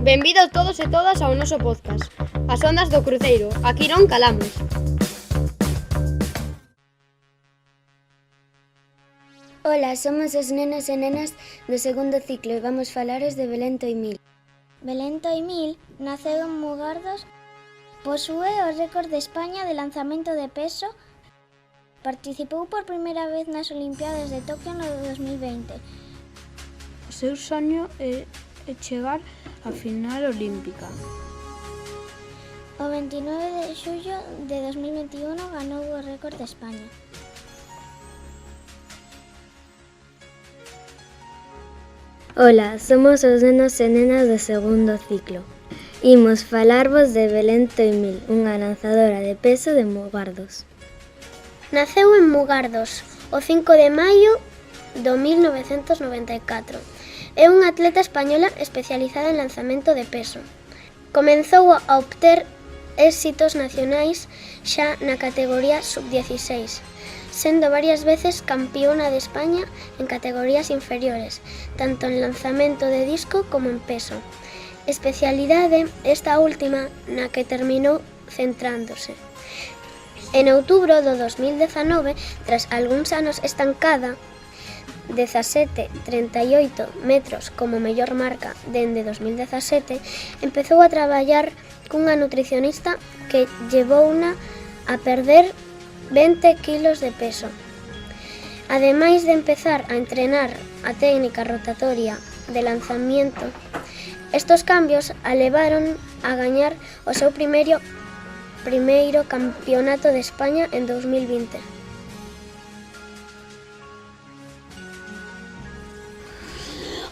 Benvidos todos e todas ao noso podcast, As ondas do cruceiro, aquí non calamos. Ola, somos os nenos e nenas do segundo ciclo e vamos falares de Belén Toimil. Belén Toimil naceu en Mugardos, posúe o récord de España de lanzamento de peso, participou por primeira vez nas Olimpiadas de Tokio no 2020. O seu soño é chegar á final olímpica. O 29 de xullo de 2021 ganou o récord de España. Ola, somos os nenos e nenas do segundo ciclo. Imos falarvos de Belén Toimil, unha lanzadora de peso de Mugardos. Naceu en Mugardos o 5 de maio do 1994. É unha atleta española especializada en lanzamento de peso. Comezou a obter éxitos nacionais xa na categoría sub-16, sendo varias veces campiona de España en categorías inferiores, tanto en lanzamento de disco como en peso. Especialidade esta última na que terminou centrándose. En outubro do 2019, tras algúns anos estancada, 17,38 metros como mellor marca dende 2017, empezou a traballar cunha nutricionista que llevouna a perder 20 kilos de peso. Ademais de empezar a entrenar a técnica rotatoria de lanzamiento, estos cambios a levaron a gañar o seu primeiro campeonato de España en 2020.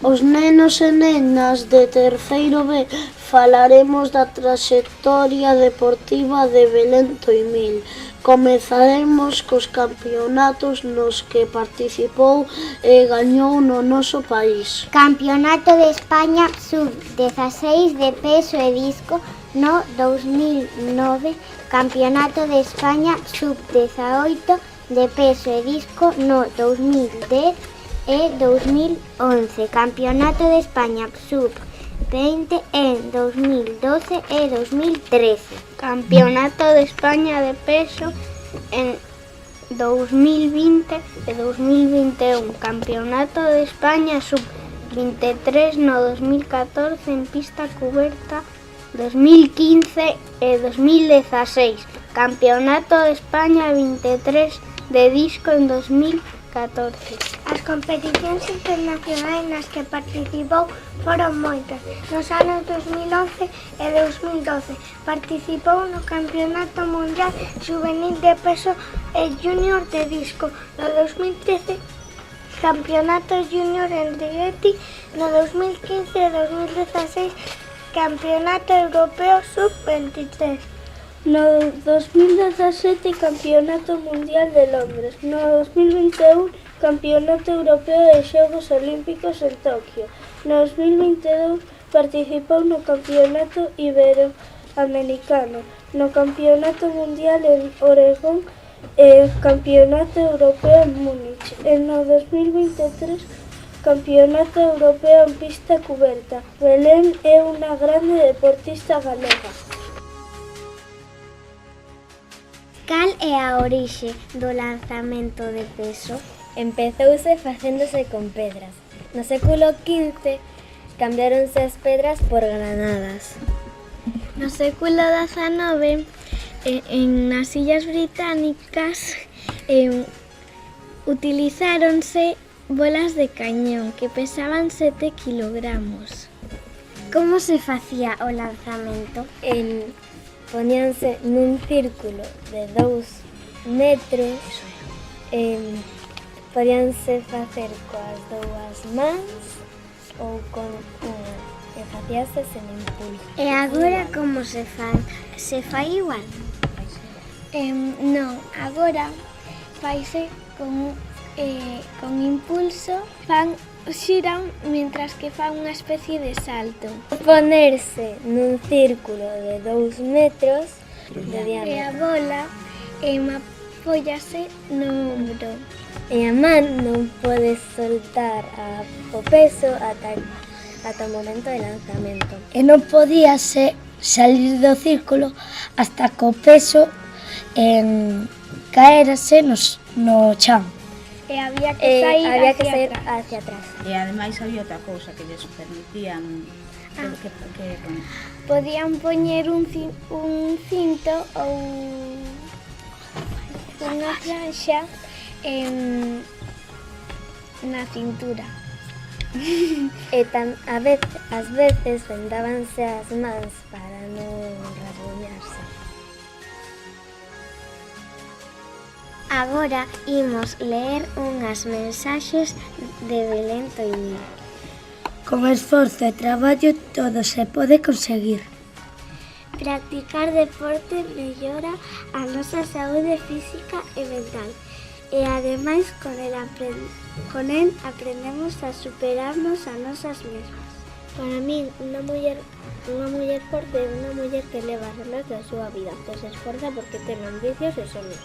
Os nenos e nenas de terceiro B falaremos da traxectoria deportiva de Belén Toimil. Comezaremos cos campeonatos nos que participou e gañou no noso país. Campeonato de España sub-16 de peso e disco no 2009, Campeonato de España sub-18 de peso e disco no 2010 e 2011, Campeonato de España sub-20 en 2012 e 2013, Campeonato de España de peso en 2020 e 2021, Campeonato de España sub-23 no 2014 en pista cuberta, 2015 e 2016, Campeonato de España 23 de disco en 2014. As competicións internacionais nas que participou foron moitas. Nos anos 2011 e 2012 participou no Campeonato Mundial Juvenil de Peso e Júnior de Disco. No 2013, Campeonato Júnior en Rieti. No 2015 e 2016, Campeonato Europeo Sub-23. No 2017, Campeonato Mundial de Londres. No 2021, Campeonato Europeo de Xogos Olímpicos en Tokio. No 2022, participou no Campeonato Iberoamericano, no Campeonato Mundial en Oregón e Campeonato Europeo en Múnich. E no 2023, Campeonato Europeo en pista cuberta. Belén é unha grande deportista galega. Cal é a orixe do lanzamento de peso? Empezouse facéndose con pedras. No século XV cambiáronse as pedras por granadas. No século XIX, nas Illas Británicas, utilizáronse bolas de cañón que pesaban 7 kilogramos. Como se facía o lanzamento? Poníanse nun círculo de 2 metros, podíanse facer coas dúas mans ou con unha, e facíase sen impulso. E agora como se fai? Se fai igual? Non, agora faise con impulso, xiran mentras que fan unha especie de salto. Ponerse nun círculo de 2 metros de E diámetro. a bola apóllase no ombro. E a man non pode soltar o peso ata ata o momento de lanzamento. E non podía salir do círculo hasta que o peso caérase no chan. E había que sair hacia atrás. E ademais había outra cousa que lles permitían que podían poñer un cinto ou unha planxa na cintura. E ás veces vendábanse as mans para non rasguñarse. Agora imos ler unhas mensaxes de Belén Toimil. Con esforzo e traballo todo se pode conseguir. Practicar deporte mellora a nosa saúde física e mental. E ademais con el aprendemos a superarnos a nosas mesmas. Para min, unha muller forte é unha muller que leva as riendas da súa vida, que se esforza porque ten ambicios e soños.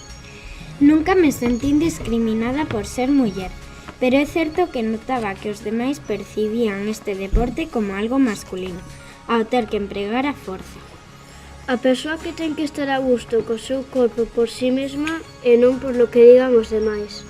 Nunca me sentín discriminada por ser muller, pero é certo que notaba que os demais percibían este deporte como algo masculino, ao ter que empregar a forza. A persoa que ten que estar a gusto co seu corpo por si mesma e non por lo que digan os demais.